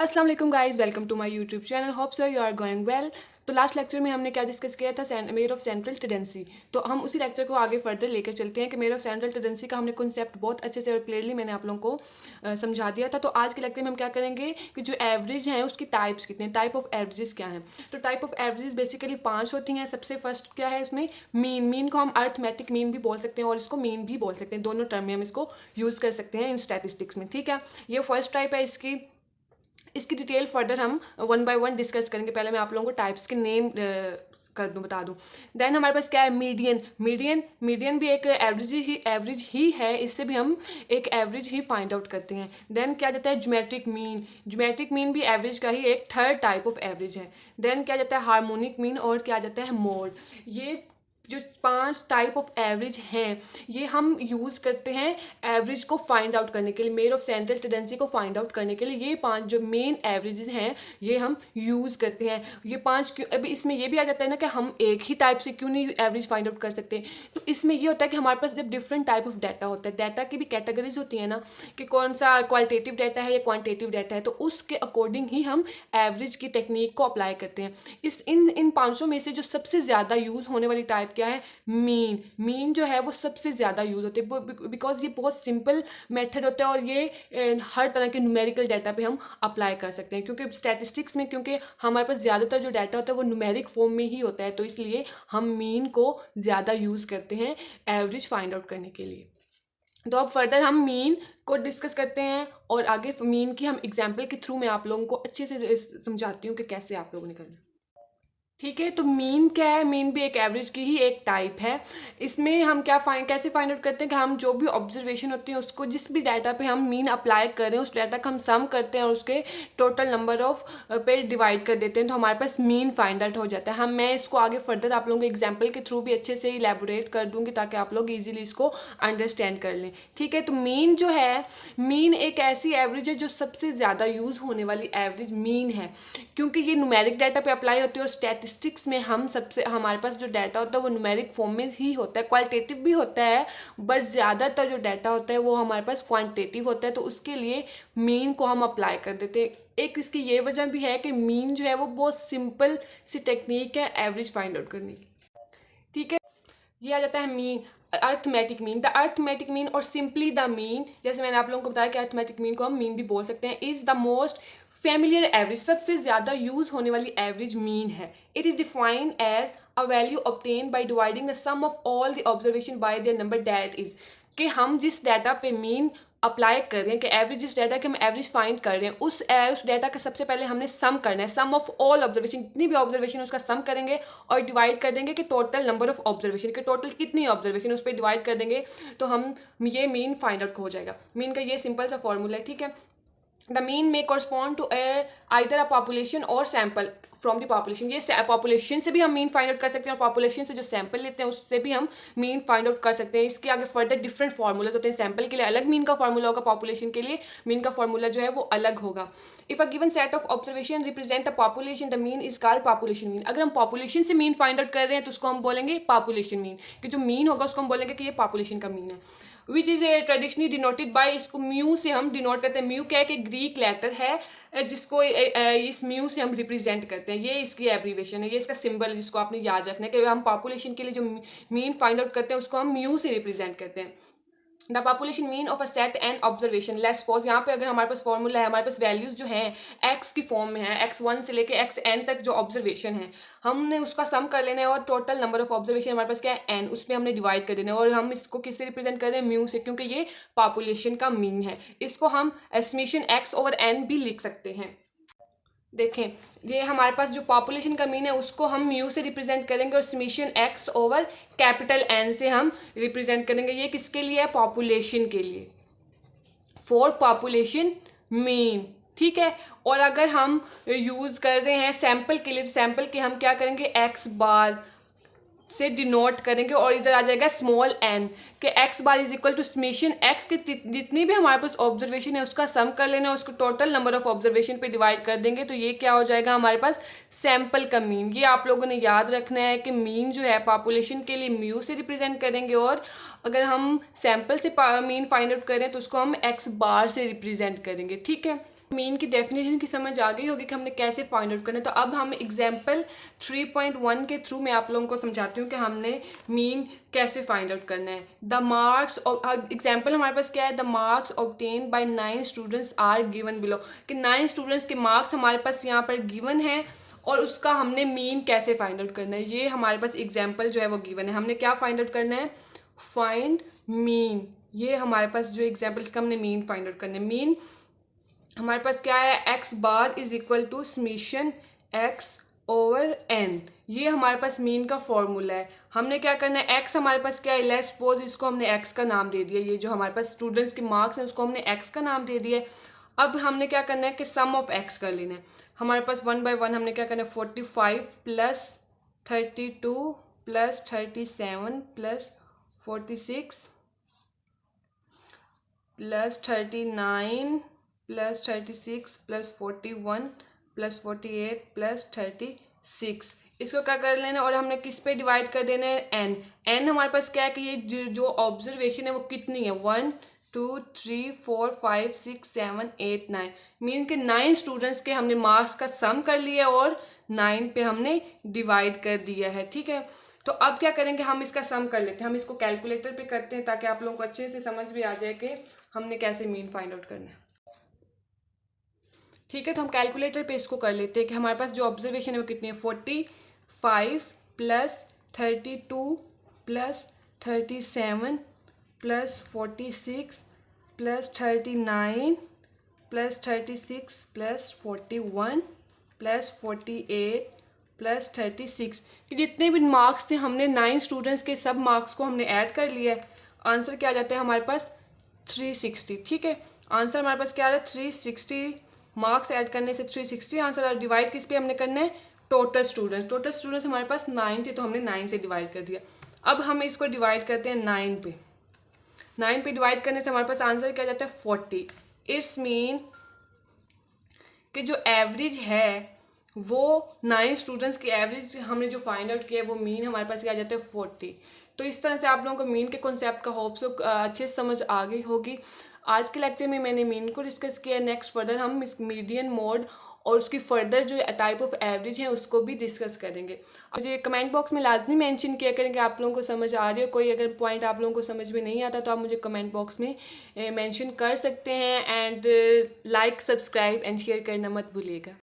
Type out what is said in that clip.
अस्सलाम वालेकुम guys, welcome to my YouTube channel. Hope so you are going well. तो last lecture में हमने क्या डिस्कस किया था, मेयर ऑफ सेंट्रल टेंडेंसी। तो हम उसी लेक्चर को आगे फर्दर लेकर चलते हैं कि मेयर ऑफ सेंट्रल टेंडेंसी का हमने कॉन्सेप्ट बहुत अच्छे से और क्लियरली मैंने आप लोगों को समझा दिया था। तो आज के लेक्चर में हम क्या करेंगे कि जो एवरेज हैं उसकी टाइप्स कितने, टाइप ऑफ एवरेजेस क्या हैं। तो टाइप ऑफ एवरेजेस बेसिकली 5 होती हैं। सबसे फर्स्ट क्या है इसमें, मीन को हम अर्थमेटिक मीन भी बोल सकते हैं और इसको मीन भी बोल सकते हैं। दोनों टर्म में हम इसको यूज़ कर सकते हैं इन स्टैटिस्टिक्स में। ठीक है, ये फर्स्ट टाइप है। इसकी डिटेल फर्दर हम वन बाय वन डिस्कस करेंगे। पहले मैं आप लोगों को टाइप्स के नेम कर दूं, बता दूं। देन हमारे पास क्या है, मीडियन भी एक एवरेज ही है। इससे भी हम एक एवरेज ही फाइंड आउट करते हैं। देन क्या जाता है, ज्योमेट्रिक मीन भी एवरेज का ही एक थर्ड टाइप ऑफ एवरेज है। देन क्या जाता है, हार्मोनिक मीन, और क्या जाता है, मोड। ये जो 5 टाइप ऑफ एवरेज हैं ये हम यूज़ करते हैं एवरेज को फाइंड आउट करने के लिए, मेयर ऑफ सेंट्रल टेंडेंसी को फाइंड आउट करने के लिए। ये 5 जो मेन एवरेजेस हैं ये हम यूज़ करते हैं। ये 5 क्यों, अभी इसमें ये भी आ जाता है ना कि हम एक ही टाइप से क्यों नहीं एवरेज फाइंड आउट कर सकते। तो इसमें ये होता है कि हमारे पास जब डिफरेंट टाइप ऑफ डाटा होता है, डाटा की भी कैटेगरीज होती है ना, कि कौन सा क्वालिटेटिव डाटा है या क्वांटिटेटिव डाटा है, तो उसके अकॉर्डिंग ही हम एवरेज की टेक्निक को अप्लाई करते हैं। इन 500 में से जो सबसे ज़्यादा यूज़ होने वाली टाइप क्या है, मीन जो है वो सबसे ज़्यादा यूज़ होते हैं, बिकॉज ये बहुत सिंपल मेथड होता है और ये हर तरह के न्यूमेरिकल डाटा पे हम अप्लाई कर सकते हैं। क्योंकि स्टैटिस्टिक्स में, क्योंकि हमारे पास ज़्यादातर जो डाटा होता है वो न्यूमेरिक फॉर्म में ही होता है, तो इसलिए हम मीन को ज़्यादा यूज़ करते हैं एवरेज फाइंड आउट करने के लिए। तो अब फर्दर हम मीन को डिस्कस करते हैं और आगे मीन की हम एग्जाम्पल के थ्रू मैं आप लोगों को अच्छे से समझाती हूँ कि कैसे आप लोगों ने करना। ठीक है, तो मीन क्या है, मीन भी एक एवरेज की ही एक टाइप है। इसमें हम कैसे फाइंड आउट करते हैं कि हम जो भी ऑब्जर्वेशन होती है उसको, जिस भी डाटा पे हम मीन अप्लाई कर रहे हैं उस डाटा का हम सम करते हैं और उसके टोटल नंबर ऑफ पे डिवाइड कर देते हैं, तो हमारे पास मीन फाइंड आउट हो जाता है। मैं इसको आगे फर्दर आप लोगों को एग्जाम्पल के थ्रू भी अच्छे से इलेबोरेट कर दूंगी ताकि आप लोग ईजिली इसको अंडरस्टैंड कर लें। ठीक है, तो मीन जो है, मीन एक ऐसी एवरेज है जो सबसे ज़्यादा यूज़ होने वाली एवरेज मीन है, क्योंकि ये न्यूमेरिक डाटा पे अप्लाई होती है और स्टैटिस्टिक्स में हमारे पास जो डाटा होता है वो न्यूमेरिक फॉर्म में ही होता है। क्वालिटेटिव भी होता है बट ज़्यादातर जो डाटा होता है वो हमारे पास क्वांटिटेटिव होता है, तो उसके लिए मीन को हम अप्लाई कर देते हैं। एक इसकी ये वजह भी है कि मीन जो है वो बहुत सिंपल सी टेक्निक है एवरेज फाइंड आउट करने की। ठीक है, ये आ जाता है mean, arithmetic mean. The arithmetic mean और सिंपली द मीन, जैसे मैंने आप लोगों को बताया कि अर्थमेटिक मीन को हम मीन भी बोल सकते हैं, is the most familiar average, सबसे ज़्यादा यूज होने वाली एवरेज मीन है। It is defined as a value obtain by dividing the sum of all the observation by their number, that is कि हम जिस डाटा पे मीन अप्लाई कर रहे हैं, कि एवरेज जिस डाटा के हम एवरेज फाइंड कर रहे हैं उस डाटा का सबसे पहले हमने सम करना है, सम ऑफ ऑल ऑब्जर्वेशन, जितनी भी ऑब्जर्वेशन उसका सम करेंगे और डिवाइड कर देंगे कि टोटल नंबर ऑफ ऑब्जर्वेशन के टोटल कितनी ऑब्जर्वेशन उस पर डिवाइड कर देंगे, तो हम ये मीन फाइंड आउट हो जाएगा। मीन का ये सिंपल सा फॉर्मूला है। ठीक है, द मीन में correspond to either a population और सैंपल फ्रॉम द पॉपुलेशन। ये पॉपुलेशन से भी हम मीन फाइंड आउट कर सकते हैं और पॉपुलेशन से जो सैंपल लेते हैं उससे भी हम मीन फाइंड आउट कर सकते हैं। इसके आगे फर्दर डिफरेंट फार्मूलाज होते हैं, सैंपल के लिए अलग मीन का फार्मूला होगा, पॉपुलेशन के लिए मीन का फार्मूला जो है वो अलग होगा। If a given set of observation represent the population, the mean is called population mean. अगर हम पॉपुलेशन से मीन फाइंड आउट कर रहे हैं तो उसको हम बोलेंगे पॉपुलेशन मीन, कि जो मीन होगा उसको हम बोलेंगे कि ये पॉपुलेशन का मीन है। Which is a traditionally denoted by, इसको म्यू से हम डिनोट करते हैं। म्यू क्या है कि ग्रीक लेटर है जिसको इस म्यू से हम रिप्रेजेंट करते हैं, ये इसकी एब्रीवेशन है, ये इसका सिंबल जिसको आपने याद रखना है कि हम पॉपुलेशन के लिए जो मीन फाइंड आउट करते हैं उसको हम म्यू से रिप्रेजेंट करते हैं। The population mean of a set and observation, let's suppose यहाँ पे अगर हमारे पास फॉर्मूला है, हमारे पास वैल्यूज जो हैं एक्स की फॉर्म में है, x1 से लेके xn तक जो ऑब्जर्वेशन है हमने उसका सम कर लेना है और टोटल नंबर ऑफ ऑब्जर्वेशन हमारे पास क्या है n, उसमें हमने डिवाइड कर देना है और हम इसको किससे रिप्रेजेंट कर रहे हैं, म्यू से, क्योंकि ये पॉपुलेशन का मीन है। इसको हम एस्टिमेशन x ओवर n भी लिख सकते हैं। देखें, ये हमारे पास जो पॉपुलेशन का मीन है उसको हम म्यू से रिप्रेजेंट करेंगे और summation X over capital N से हम रिप्रेजेंट करेंगे। ये किसके लिए है, पॉपुलेशन के लिए, फॉर पॉपुलेशन मीन। ठीक है, और अगर हम यूज़ कर रहे हैं सैंपल के लिए, तो सैंपल के हम क्या करेंगे, एक्स बार से डिनोट करेंगे और इधर आ जाएगा स्मॉल एन, के X bar is equal to summation X के जितनी भी हमारे पास ऑब्जर्वेशन है उसका सम कर लेना है, उसको टोटल नंबर ऑफ ऑब्जर्वेशन पे डिवाइड कर देंगे, तो ये क्या हो जाएगा हमारे पास, सैंपल का मीन। ये आप लोगों ने याद रखना है कि मीन जो है पॉपुलेशन के लिए म्यू से रिप्रेजेंट करेंगे और अगर हम सैंपल से मीन फाइंड आउट करें तो उसको हम एक्स बार से रिप्रेजेंट करेंगे। ठीक है, मीन की डेफिनेशन की समझ आ गई होगी कि हमने कैसे फाइंड आउट करना है। तो अब हम एग्जाम्पल 3.1 के थ्रू मैं आप लोगों को समझाती हूँ कि हमने मीन कैसे फाइंड आउट करना है। द मार्क्स एग्जाम्पल हमारे पास क्या है, the marks obtain by 9 students are given below, कि 9 स्टूडेंट्स के मार्क्स हमारे पास यहाँ पर गिवन है और उसका हमने मीन कैसे फाइंड आउट करना है। ये हमारे पास एग्जाम्पल जो है वो गिवन है, हमने क्या फाइंड आउट करना है, फाइंड मीन। ये हमारे पास जो एग्जाम्पल इसका हमने मीन फाइंड आउट करना है। मीन हमारे पास क्या है, X bar is equal to summation X over N, ये हमारे पास मीन का फॉर्मूला है। हमने क्या करना है, एक्स हमारे पास क्या है, लेट्स सपोज इसको हमने एक्स का नाम दे दिया, ये जो हमारे पास स्टूडेंट्स के मार्क्स हैं उसको हमने एक्स का नाम दे दिया है। अब हमने क्या करना है कि सम ऑफ एक्स कर लेना है। हमारे पास 1 बाय 1 हमने क्या करना है, 45 plus 32 plus 37 plus 46 plus 39 plus 36 plus 41 plus 48 plus 36, इसको क्या कर लेना और हमने किस पे डिवाइड कर देना है, एन। एन हमारे पास क्या है कि ये जो ऑब्जर्वेशन है वो कितनी है, 1 2 3 4 5 6 7 8 9, मीन के 9 स्टूडेंट्स के हमने मार्क्स का सम कर लिया और 9 पे हमने डिवाइड कर दिया है। ठीक है, तो अब क्या करेंगे, हम इसका सम कर लेते हैं, हम इसको कैलकुलेटर पे करते हैं ताकि आप लोगों को अच्छे से समझ भी आ जाए कि हमने कैसे मीन फाइंड आउट करना है। ठीक है, तो हम कैलकुलेटर पे इसको कर लेते हैं कि हमारे पास जो ऑब्जर्वेशन है वो कितनी है, 45 plus 32 plus 37 plus 46 plus 39 plus 36 plus 41 plus 48 plus 36, कि जितने भी मार्क्स थे हमने 9 स्टूडेंट्स के सब मार्क्स को हमने ऐड कर लिया है। आंसर क्या आ जाता है हमारे पास, 360। ठीक है, आंसर हमारे पास क्या आ रहा है, 360। मार्क्स ऐड करने से 360 आंसर। और डिवाइड किस पे हमने करना है, टोटल स्टूडेंट्स। टोटल स्टूडेंट्स हमारे पास 9 थे तो हमने 9 से डिवाइड कर दिया। अब हम इसको डिवाइड करते हैं 9 पे। 9 पे डिवाइड करने से हमारे पास आंसर क्या जाता है, 40। इट्स मीन कि जो एवरेज है वो 9 स्टूडेंट्स की एवरेज हमने जो फाइंड आउट किया है वो मीन हमारे पास क्या आ जाता है, 40। तो इस तरह से आप लोगों को मीन के कॉन्सेप्ट का होप सो अच्छे से समझ आ गई होगी। आज के लेक्चर में मैंने मीन को डिस्कस किया। नेक्स्ट फर्दर हम इस मीडियन मोड और उसकी फर्दर जो टाइप ऑफ एवरेज है उसको भी डिस्कस करेंगे। मुझे कमेंट बॉक्स में लाजमी मेंशन किया करेंगे आप लोगों को समझ आ रही हो। कोई अगर पॉइंट आप लोगों को समझ में नहीं आता तो आप मुझे कमेंट बॉक्स में मेंशन कर सकते हैं। And like, subscribe and share करना मत भूलिएगा।